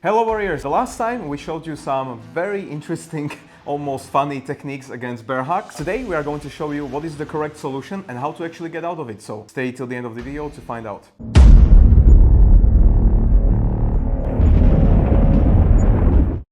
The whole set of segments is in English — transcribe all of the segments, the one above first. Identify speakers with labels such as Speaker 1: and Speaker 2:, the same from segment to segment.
Speaker 1: Hello warriors! The last time we showed you some very interesting, almost funny techniques against bear hugs. Today we are going to show you what is the correct solution and how to actually get out of it. So stay till the end of the video to find out.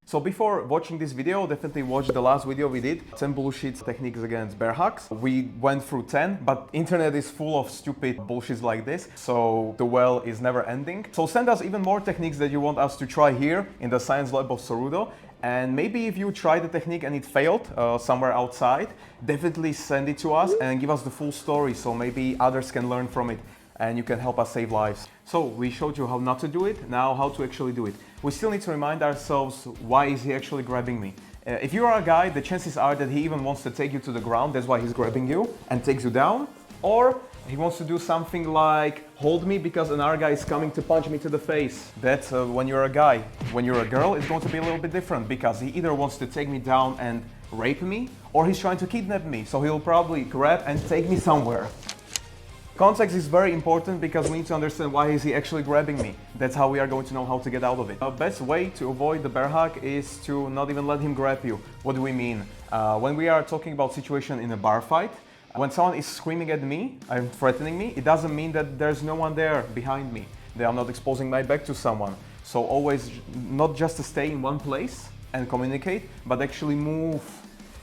Speaker 1: So before watching this video, definitely watch the last video we did, 10 bullshit techniques against bear hugs. We went through 10, but internet is full of stupid bullshits like this, so the well is never ending. So send us even more techniques that you want us to try here in the science lab of SORUDO. And maybe if you try the technique and it failed somewhere outside, definitely send it to us and give us the full story so maybe others can learn from it and you can help us save lives. So we showed you how not to do it, now how to actually do it. We still need to remind ourselves, why is he actually grabbing me? If you are a guy, the chances are that he even wants to take you to the ground, that's why he's grabbing you and takes you down. Or he wants to do something like hold me because another guy is coming to punch me to the face. That's when you're a guy. When you're a girl, it's going to be a little bit different because he either wants to take me down and rape me, or he's trying to kidnap me. So he'll probably grab and take me somewhere. Context is very important because we need to understand why is he actually grabbing me. That's how we are going to know how to get out of it. The best way to avoid the bear hug is to not even let him grab you. What do we mean? When we are talking about situation in a bar fight, when someone is screaming at me and threatening me, it doesn't mean that there's no one there behind me, that I'm not exposing my back to someone. So always not just to stay in one place and communicate, but actually move.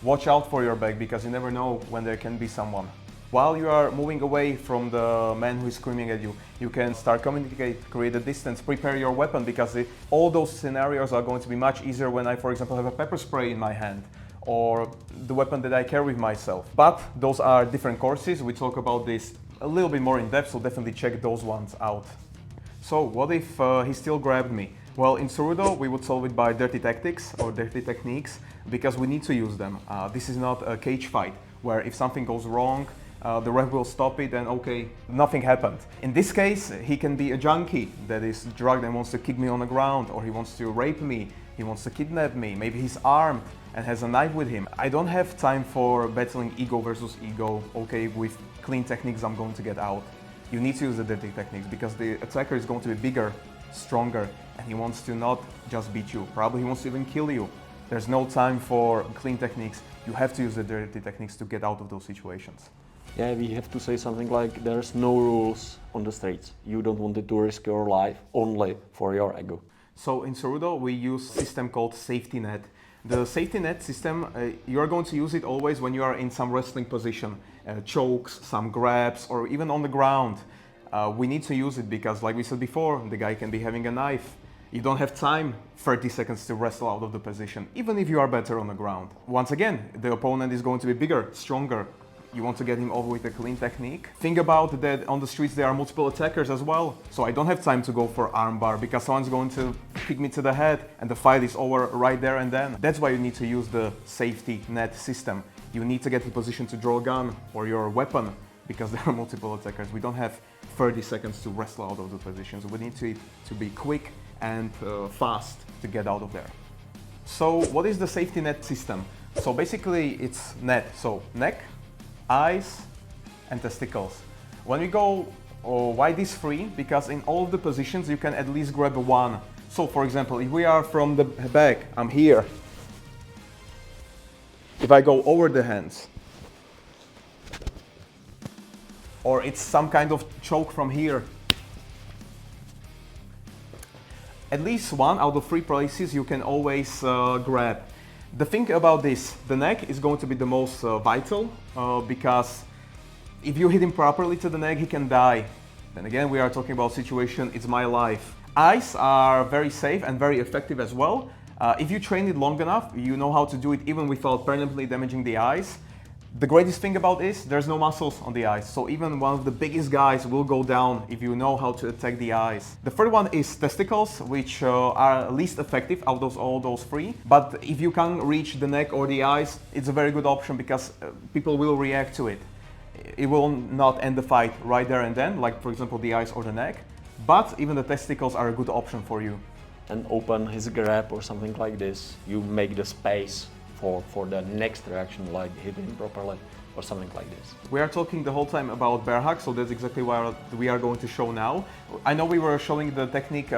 Speaker 1: Watch out for your back because you never know when there can be someone. While you are moving away from the man who is screaming at you, you can start communicate, create a distance, prepare your weapon because all those scenarios are going to be much easier when I, for example, have a pepper spray in my hand or the weapon that I carry with myself. But those are different courses. We talk about this a little bit more in depth, so definitely check those ones out. So what if he still grabbed me? Well, in SORUDO, we would solve it by dirty tactics or dirty techniques because we need to use them. This is not a cage fight where if something goes wrong, the ref will stop it and okay, nothing happened. In this case, he can be a junkie that is drugged and wants to kick me on the ground, or he wants to rape me, he wants to kidnap me, maybe he's armed and has a knife with him. I don't have time for battling ego versus ego. Okay, with clean techniques I'm going to get out. You need to use the dirty techniques because the attacker is going to be bigger, stronger, and he wants to not just beat you, probably he wants to even kill you. There's no time for clean techniques. You have to use the dirty techniques to get out of those situations.
Speaker 2: Yeah, we have to say something like there's no rules on the streets. You don't want to risk your life only for your ego.
Speaker 1: So in SORUDO we use a system called safety net. The safety net system, you are going to use it always when you are in some wrestling position, chokes, some grabs, or even on the ground. We need to use it because, like we said before, the guy can be having a knife. You don't have time, 30 seconds to wrestle out of the position, even if you are better on the ground. Once again, the opponent is going to be bigger, stronger. You want to get him over with a clean technique. Think about that on the streets there are multiple attackers as well. So I don't have time to go for armbar because someone's going to kick me to the head and the fight is over right there and then. That's why you need to use the safety net system. You need to get in position to draw a gun or your weapon because there are multiple attackers. We don't have 30 seconds to wrestle out of the positions. We need to be quick and fast to get out of there. So what is the safety net system? So basically it's net, so neck, eyes and testicles. When we go, why these three? Because in all of the positions you can at least grab one. So for example, if we are from the back, I'm here. If I go over the hands, or it's some kind of choke from here, at least one out of three places you can always grab. The thing about this, the neck is going to be the most vital because if you hit him properly to the neck, he can die. Then again, we are talking about situation, it's my life. Eyes are very safe and very effective as well. If you train it long enough, you know how to do it even without permanently damaging the eyes. The greatest thing about this, there's no muscles on the eyes, so even one of the biggest guys will go down if you know how to attack the eyes. The third one is testicles, which are least effective out of all those three. But if you can reach the neck or the eyes, it's a very good option because people will react to it. It will not end the fight right there and then, like for example the eyes or the neck, but even the testicles are a good option for you.
Speaker 2: And open his grab or something like this, you make the space for the next reaction, like hitting properly or something like this.
Speaker 1: We are talking the whole time about bear hug, so that's exactly what we are going to show now. I know we were showing the technique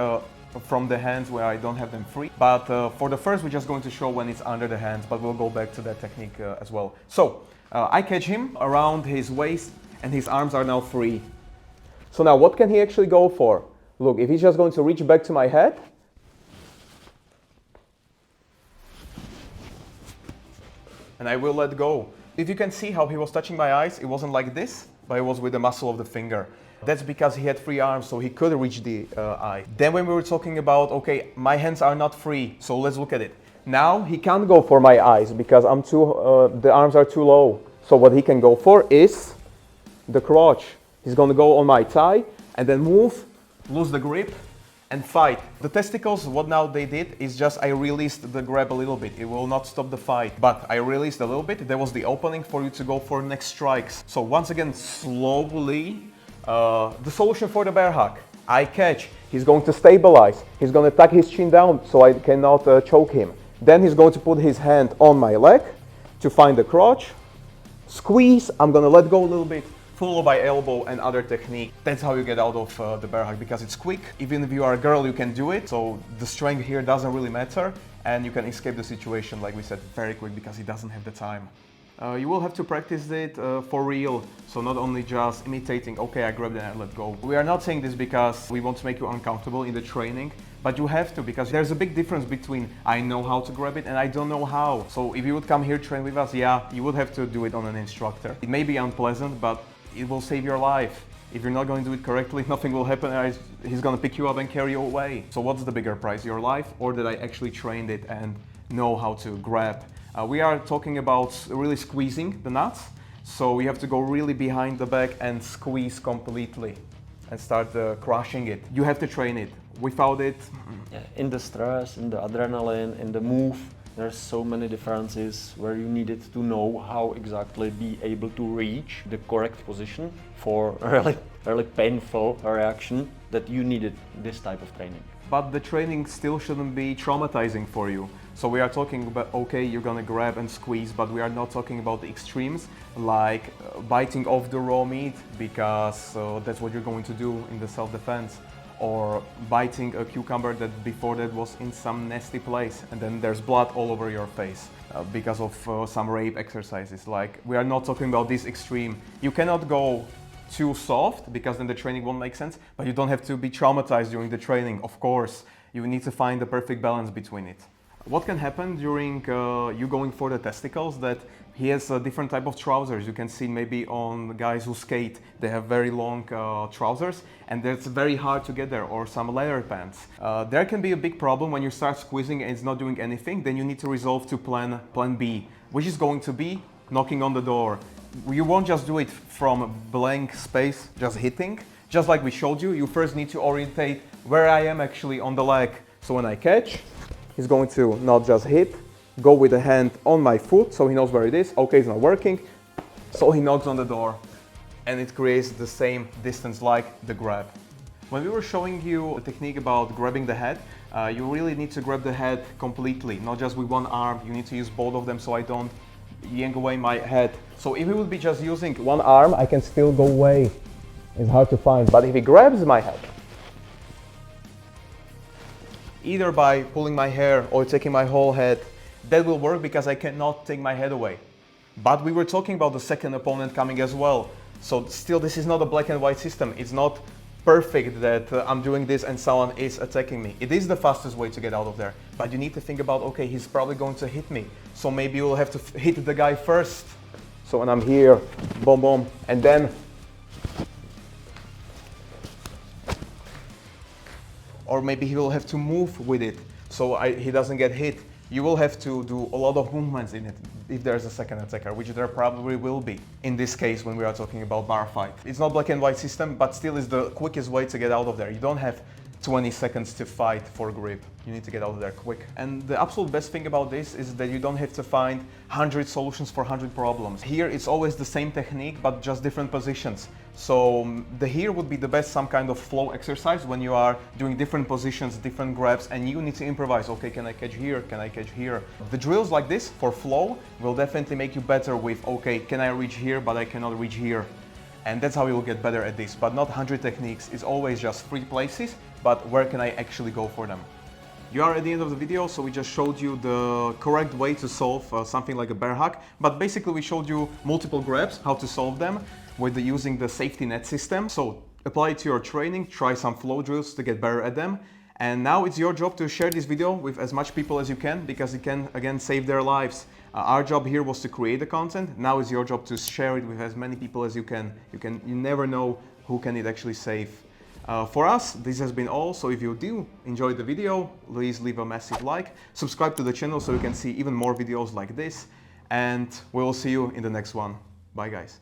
Speaker 1: from the hands where I don't have them free. But for the first, we're just going to show when it's under the hands, but we'll go back to that technique as well. So I catch him around his waist and his arms are now free. So now what can he actually go for? Look, if he's just going to reach back to my head, and I will let go. If you can see how he was touching my eyes, it wasn't like this, but it was with the muscle of the finger. That's because he had free arms, so he could reach the eye. Then when we were talking about, okay, my hands are not free, so let's look at it. Now he can't go for my eyes because the arms are too low. So what he can go for is the crotch. He's going to go on my thigh and then move, lose the grip, and fight. The testicles, what now they did is just I released the grab a little bit. It will not stop the fight, but I released a little bit. There was the opening for you to go for next strikes. So once again, slowly, the solution for the bear hug. I catch, he's going to stabilize. He's going to tuck his chin down so I cannot choke him. Then he's going to put his hand on my leg to find the crotch. Squeeze, I'm going to let go a little bit. Follow by elbow and other technique. That's how you get out of the bear hug because it's quick. Even if you are a girl, you can do it. So the strength here doesn't really matter and you can escape the situation, like we said, very quick because he doesn't have the time. You will have to practice it for real. So not only just imitating, okay, I grabbed it and I let go. We are not saying this because we want to make you uncomfortable in the training, but you have to because there's a big difference between I know how to grab it and I don't know how. So if you would come here train with us, yeah, you would have to do it on an instructor. It may be unpleasant, but it will save your life. If you're not going to do it correctly, nothing will happen and he's going to pick you up and carry you away. So what's the bigger price, your life or that I actually trained it and know how to grab? We are talking about really squeezing the nuts. So you have to go really behind the back and squeeze completely and start crushing it. You have to train it. Without it...
Speaker 2: Yeah, in the stress, in the adrenaline, in the move, there's so many differences where you needed to know how exactly be able to reach the correct position for a really painful reaction that you needed this type of training.
Speaker 1: But the training still shouldn't be traumatizing for you. So we are talking about, okay, you're gonna grab and squeeze, but we are not talking about the extremes like biting off the raw meat because that's what you're going to do in the self-defense. Or biting a cucumber that before that was in some nasty place and then there's blood all over your face because of some rape exercises. Like, we are not talking about this extreme. You cannot go too soft because then the training won't make sense, but you don't have to be traumatized during the training. Of course, you need to find the perfect balance between it. What can happen during you going for the testicles? That he has a different type of trousers. You can see maybe on guys who skate, they have very long trousers and that's very hard to get there, or some leather pants. There can be a big problem when you start squeezing and it's not doing anything. Then you need to resolve to plan B, which is going to be knocking on the door. You won't just do it from blank space, just hitting. Just like we showed you, you first need to orientate where I am actually on the leg. So when I catch, he's going to not just hit, go with the hand on my foot so he knows where it is. Okay, it's not working. So he knocks on the door and it creates the same distance like the grab. When we were showing you the technique about grabbing the head, you really need to grab the head completely, not just with one arm. You need to use both of them so I don't yank away my head. So if he would be just using one arm, I can still go away. It's hard to find. But if he grabs my head, either by pulling my hair or taking my whole head, that will work because I cannot take my head away. But we were talking about the second opponent coming as well. So still, this is not a black and white system. It's not perfect that I'm doing this and someone is attacking me. It is the fastest way to get out of there. But you need to think about, okay, he's probably going to hit me. So maybe you'll have to hit the guy first. So when I'm here, boom, boom, and then or maybe he will have to move with it so he doesn't get hit. You will have to do a lot of movements in it if there's a second attacker, which there probably will be in this case when we are talking about bar fight. It's not black and white system, but still is the quickest way to get out of there. You don't have 20 seconds to fight for grip. You need to get out of there quick. And the absolute best thing about this is that you don't have to find 100 solutions for 100 problems. Here it's always the same technique, but just different positions. So the here would be the best some kind of flow exercise when you are doing different positions, different grabs, and you need to improvise. Okay, can I catch here? Can I catch here? The drills like this for flow will definitely make you better with, okay, can I reach here, but I cannot reach here. And that's how you'll get better at this. But not 100 techniques is always just 3 places, but where can I actually go for them? You are at the end of the video, so we just showed you the correct way to solve something like a bear hug. But basically we showed you multiple grabs, how to solve them with using the safety net system. So apply it to your training, try some flow drills to get better at them. And now it's your job to share this video with as much people as you can, because it can again save their lives. Our job here was to create the content. Now it's your job to share it with as many people as you can. You never know who can it actually save. For us, this has been all. So if you do enjoy the video, please leave a massive like, subscribe to the channel so you can see even more videos like this, and we will see you in the next one. Bye guys.